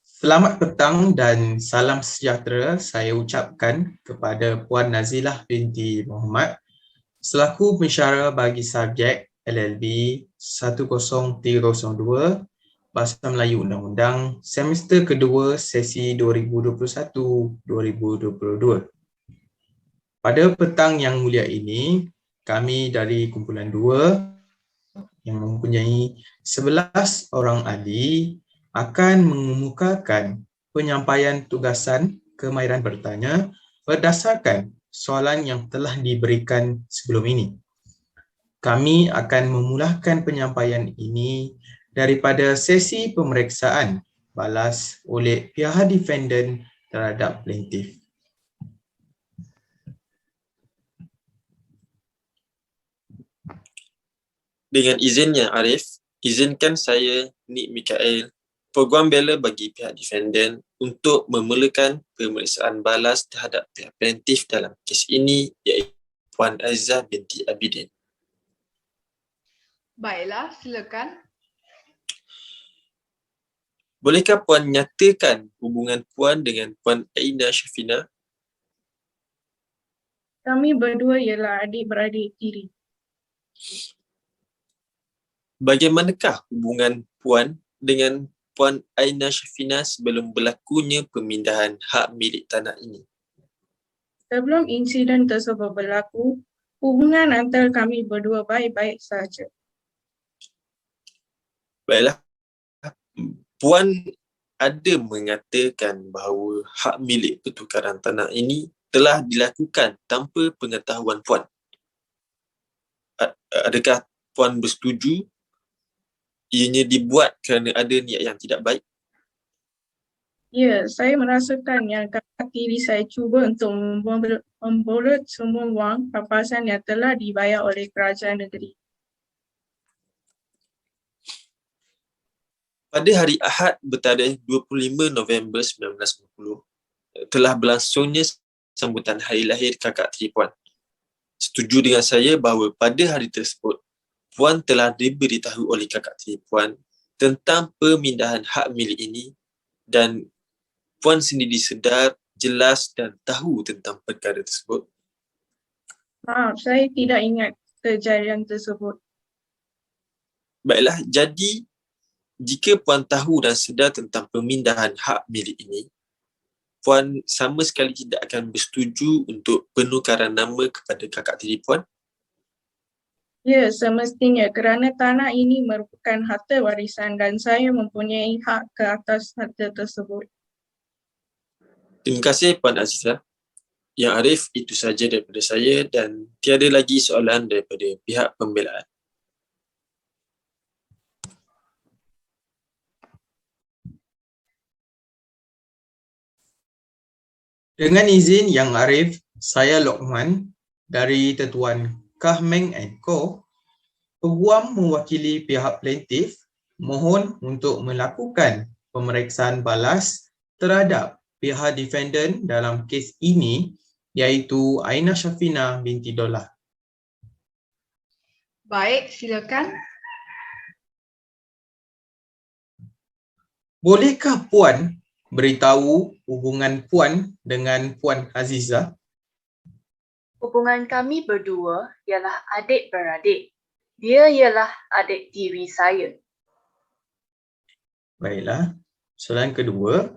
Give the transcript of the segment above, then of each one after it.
Selamat petang dan salam sejahtera saya ucapkan kepada Puan Nazilah binti Muhammad selaku pensyarah bagi subjek LLB 10302 Bahasa Melayu Undang-Undang semester kedua sesi 2021-2022. Pada petang yang mulia ini, kami dari kumpulan 2 yang mempunyai 11 orang ahli akan mengemukakan penyampaian tugasan kemahiran bertanya berdasarkan soalan yang telah diberikan sebelum ini. Kami akan memulakan penyampaian ini daripada sesi pemeriksaan balas oleh pihak defendant terhadap plaintiff. Dengan izinnya Arif, izinkan saya, Nik Mikael, peguam bela bagi pihak defendant untuk memulakan pemeriksaan balas terhadap pihak plaintiff dalam kes ini iaitu Puan Aizah binti Abidin. Baiklah, silakan. Bolehkah Puan nyatakan hubungan Puan dengan Puan Aina Syafina? Kami berdua ialah adik-beradik tiri. Bagaimanakah hubungan Puan dengan Puan Aina Syafina sebelum berlakunya pemindahan hak milik tanah ini? Sebelum insiden tersebut berlaku, hubungan antara kami berdua baik-baik sahaja. Baiklah, Puan ada mengatakan bahawa hak milik pertukaran tanah ini telah dilakukan tanpa pengetahuan Puan. Adakah Puan bersetuju ianya dibuat kerana ada niat yang tidak baik? Ya, saya merasakan yang kakak tiri saya cuba untuk memborot semua wang rampasan yang telah dibayar oleh kerajaan negeri. Pada hari Ahad bertarikh 25 November 1990, telah berlangsungnya sambutan hari lahir kakak tiri Puan. Setuju dengan saya bahawa pada hari tersebut, Puan telah diberitahu oleh kakak tiri Puan tentang pemindahan hak milik ini dan Puan sendiri sedar, jelas dan tahu tentang perkara tersebut. Maaf, saya tidak ingat kejadian tersebut. Baiklah, jadi jika Puan tahu dan sedar tentang pemindahan hak milik ini, Puan sama sekali tidak akan bersetuju untuk penukaran nama kepada kakak tiri Puan? Ya, semestinya kerana tanah ini merupakan harta warisan dan saya mempunyai hak ke atas harta tersebut. Terima kasih Puan Azizah. Yang Arif, itu sahaja daripada saya dan tiada lagi soalan daripada pihak pembelaan. Dengan izin Yang Arif, saya Lokman dari Tetuan Kahmeng & Co. Peguam mewakili pihak plaintiff mohon untuk melakukan pemeriksaan balas terhadap pihak defendant dalam kes ini iaitu Aina Syafina binti Dollah. Baik, silakan. Bolehkah Puan beritahu hubungan Puan dengan Puan Azizah? Hubungan kami berdua ialah adik-beradik. Dia ialah adik tiri saya. Baiklah. Soalan kedua,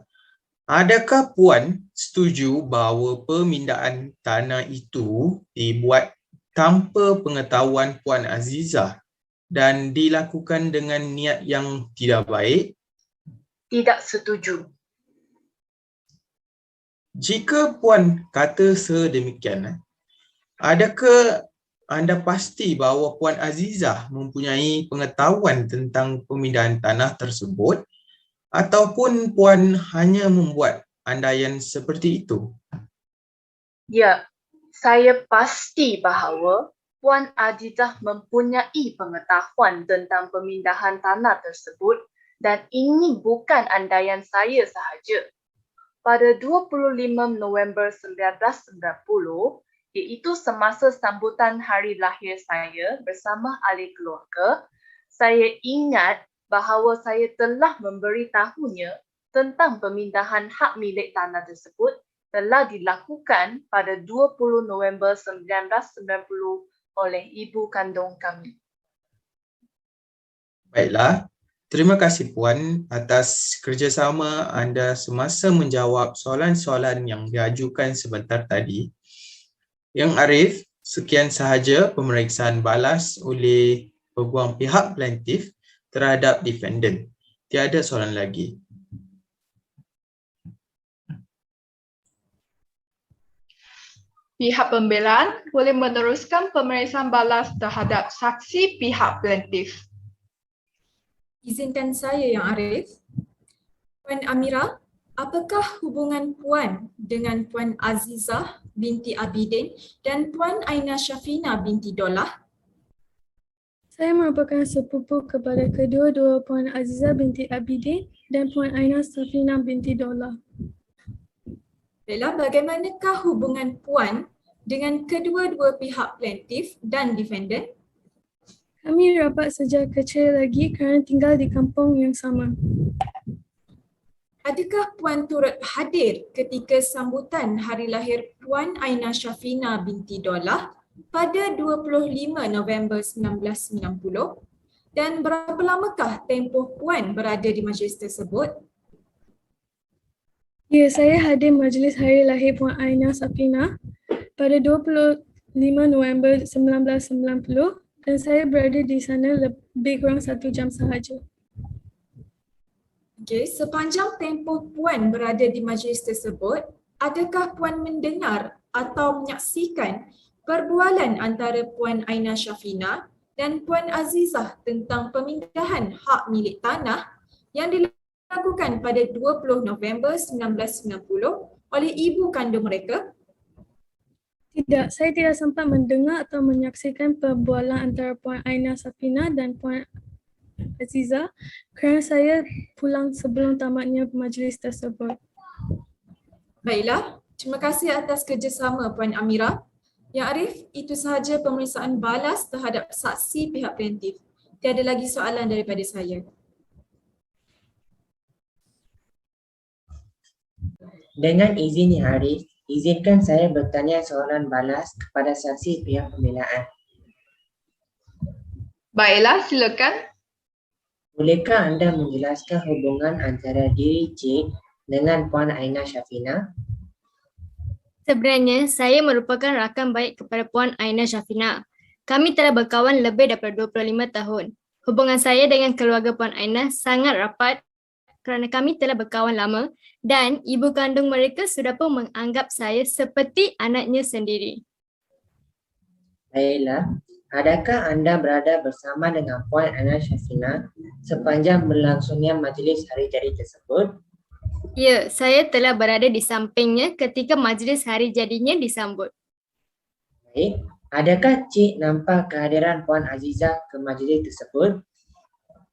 adakah Puan setuju bahawa pemindahan tanah itu dibuat tanpa pengetahuan Puan Azizah dan dilakukan dengan niat yang tidak baik? Tidak setuju. Jika Puan kata sedemikian, adakah anda pasti bahawa Puan Azizah mempunyai pengetahuan tentang pemindahan tanah tersebut ataupun Puan hanya membuat andaian seperti itu? Ya, saya pasti bahawa Puan Azizah mempunyai pengetahuan tentang pemindahan tanah tersebut dan ini bukan andaian saya sahaja. Pada 25 November 1990, iaitu semasa sambutan hari lahir saya bersama ahli keluarga, saya ingat bahawa saya telah memberitahunya tentang pemindahan hak milik tanah tersebut telah dilakukan pada 20 November 1990 oleh ibu kandung kami. Baiklah, terima kasih Puan atas kerjasama anda semasa menjawab soalan-soalan yang diajukan sebentar tadi. Yang Arif, sekian sahaja pemeriksaan balas oleh peguam pihak plaintiff terhadap defendant. Tiada soalan lagi. Pihak pembelaan boleh meneruskan pemeriksaan balas terhadap saksi pihak plaintiff. Izinkan saya Yang Arif. Puan Amira, apakah hubungan Puan dengan Puan Azizah binti Abidin dan Puan Aina Syafina binti Dolah? Saya merupakan sepupu kepada kedua-dua Puan Azizah binti Abidin dan Puan Aina Syafina binti Dolah. Baiklah, bagaimanakah hubungan Puan dengan kedua-dua pihak plaintiff dan defendant? Kami rapat sejak kecil lagi kerana tinggal di kampung yang sama. Adakah Puan turut hadir ketika sambutan hari lahir Puan Aina Syafina binti Dolah pada 25 November 1990? Dan berapa lamakah tempoh Puan berada di majlis tersebut? Ya, saya hadir majlis hari lahir Puan Aina Syafina pada 25 November 1990 dan saya berada di sana lebih kurang 1 jam sahaja. Okey, sepanjang tempoh Puan berada di majlis tersebut, adakah Puan mendengar atau menyaksikan perbualan antara Puan Aina Syafina dan Puan Azizah tentang pemindahan hak milik tanah yang dilakukan pada 20 November 1990 oleh ibu kandung mereka? Tidak, saya tidak sempat mendengar atau menyaksikan perbualan antara Puan Aina Syafina dan Puan Azizah kerana saya pulang sebelum tamatnya majlis tersebut. Baiklah, terima kasih atas kerjasama Puan Amira. Yang Arif, itu sahaja pemeriksaan balas terhadap saksi pihak plaintiff. Tiada lagi soalan daripada saya. Dengan izin Yang Arif, izinkan saya bertanya soalan balas kepada saksi pihak pembelaan. Baiklah, silakan. Bolehkah anda menjelaskan hubungan antara diri Cik dengan Puan Aina Syafina? Sebenarnya, saya merupakan rakan baik kepada Puan Aina Syafina. Kami telah berkawan lebih daripada 25 tahun. Hubungan saya dengan keluarga Puan Aina sangat rapat kerana kami telah berkawan lama dan ibu kandung mereka sudah pun menganggap saya seperti anaknya sendiri. Baiklah, adakah anda berada bersama dengan Puan Aina Syafina sepanjang berlangsungnya majlis hari jadi tersebut? Ya, saya telah berada di sampingnya ketika majlis hari jadinya disambut. Baik, adakah Cik nampak kehadiran Puan Azizah ke majlis tersebut?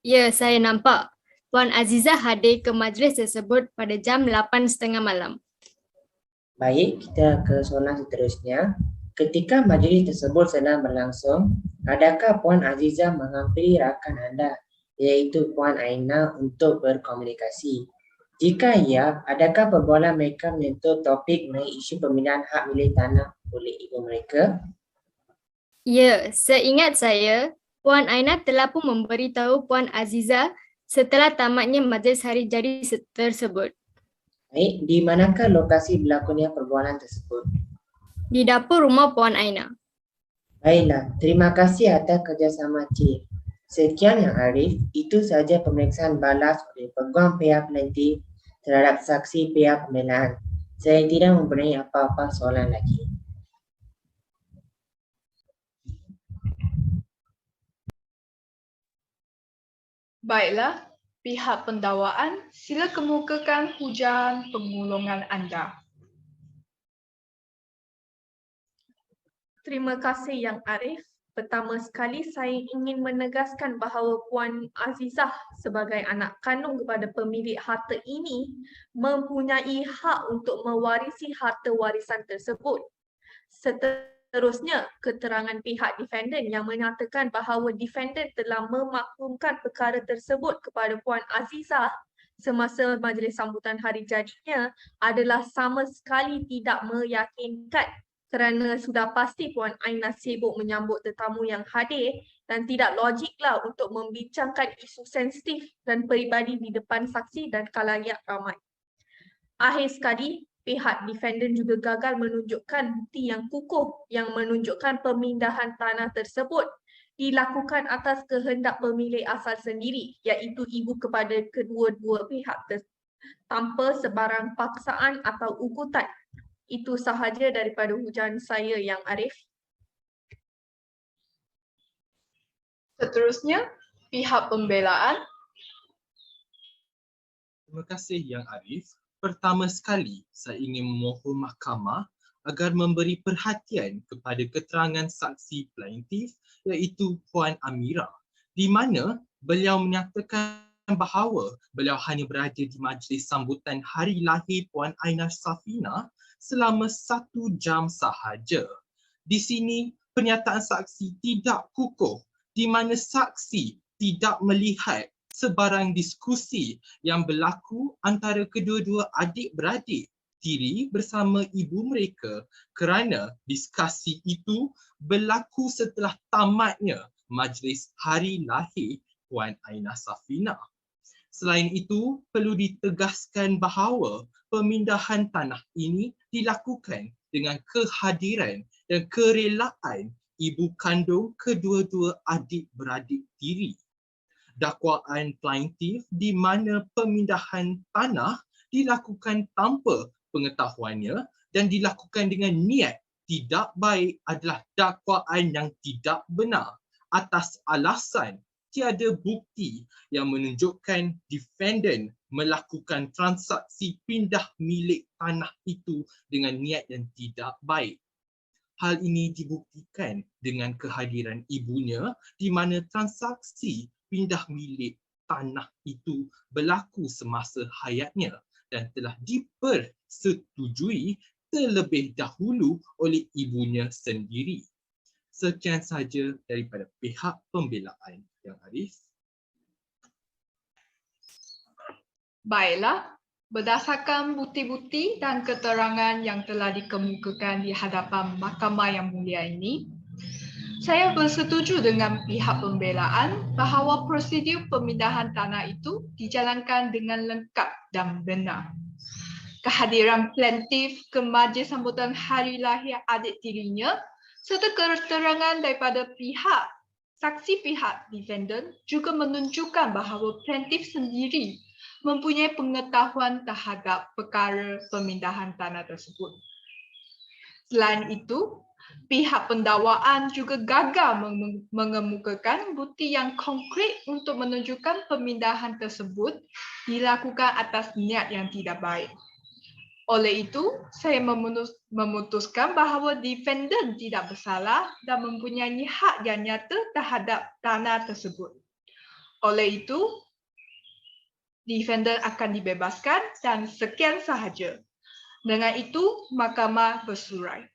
Ya, saya nampak. Puan Azizah hadir ke majlis tersebut pada jam 8.30 malam. Baik, kita ke soalan seterusnya. Ketika majlis tersebut sedang berlangsung, adakah Puan Azizah menghampiri rakan anda, iaitu Puan Aina, untuk berkomunikasi? Jika ya, adakah perbualan mereka menyentuh topik mengenai isu pemindahan hak milik tanah oleh ibu mereka? Ya, seingat saya, Puan Aina telah pun memberitahu Puan Azizah setelah tamatnya majlis hari jadi tersebut. Baik, di manakah lokasi berlakunya perbualan tersebut? Di dapur rumah Puan Aina. Baiklah, terima kasih atas kerjasama Cik. Sekian Yang Arif, itu sahaja pemeriksaan balas oleh peguam pihak plaintiff terhadap saksi pihak pembelaan. Saya tidak mempunyai apa-apa soalan lagi. Baiklah, pihak pendakwaan sila kemukakan hujan pengulungan anda. Terima kasih Yang Arif. Pertama sekali saya ingin menegaskan bahawa Puan Azizah sebagai anak kandung kepada pemilik harta ini mempunyai hak untuk mewarisi harta warisan tersebut. Seterusnya, keterangan pihak defendant yang menyatakan bahawa defendant telah memaklumkan perkara tersebut kepada Puan Azizah semasa majlis sambutan hari jadinya adalah sama sekali tidak meyakinkan kerana sudah pasti Puan Aina sibuk menyambut tetamu yang hadir dan tidak logiklah untuk membincangkan isu sensitif dan peribadi di depan saksi dan khalayak ramai. Akhir sekali, pihak defendant juga gagal menunjukkan bukti yang kukuh yang menunjukkan pemindahan tanah tersebut dilakukan atas kehendak pemilik asal sendiri, iaitu ibu kepada kedua-dua pihak tanpa sebarang paksaan atau ugutan. Itu sahaja daripada hujan saya, Yang Arif. Seterusnya, pihak pembelaan. Terima kasih Yang Arif. Pertama sekali, saya ingin memohon mahkamah agar memberi perhatian kepada keterangan saksi plaintiff iaitu Puan Amira, di mana beliau menyatakan bahawa beliau hanya berada di majlis sambutan hari lahir Puan Aina Safina selama 1 jam sahaja. Di sini, pernyataan saksi tidak kukuh, di mana saksi tidak melihat sebarang diskusi yang berlaku antara kedua-dua adik-beradik tiri bersama ibu mereka, kerana diskusi itu berlaku setelah tamatnya majlis hari lahir Puan Aina Safina. Selain itu, perlu ditegaskan bahawa pemindahan tanah ini dilakukan dengan kehadiran dan kerelaan ibu kandung kedua-dua adik-beradik tiri. Dakwaan plaintiff di mana pemindahan tanah dilakukan tanpa pengetahuannya dan dilakukan dengan niat tidak baik adalah dakwaan yang tidak benar atas alasan tiada bukti yang menunjukkan defendant melakukan transaksi pindah milik tanah itu dengan niat yang tidak baik. Hal ini dibuktikan dengan kehadiran ibunya di mana transaksi pindah milik tanah itu berlaku semasa hayatnya dan telah dipersetujui terlebih dahulu oleh ibunya sendiri. Sekian sahaja daripada pihak pembelaan, Yang Arif. Baiklah, berdasarkan bukti-bukti dan keterangan yang telah dikemukakan di hadapan Mahkamah Yang Mulia ini, saya bersetuju dengan pihak pembelaan bahawa prosedur pemindahan tanah itu dijalankan dengan lengkap dan benar. Kehadiran plaintiff ke majlis sambutan hari lahir adik tirinya serta keterangan daripada saksi pihak defendant juga menunjukkan bahawa plaintiff sendiri mempunyai pengetahuan terhadap perkara pemindahan tanah tersebut. Selain itu, pihak pendakwaan juga gagal mengemukakan bukti yang konkret untuk menunjukkan pemindahan tersebut dilakukan atas niat yang tidak baik. Oleh itu, saya memutuskan bahawa defendant tidak bersalah dan mempunyai hak yang nyata terhadap tanah tersebut. Oleh itu, defendant akan dibebaskan dan sekian sahaja. Dengan itu, mahkamah bersurai.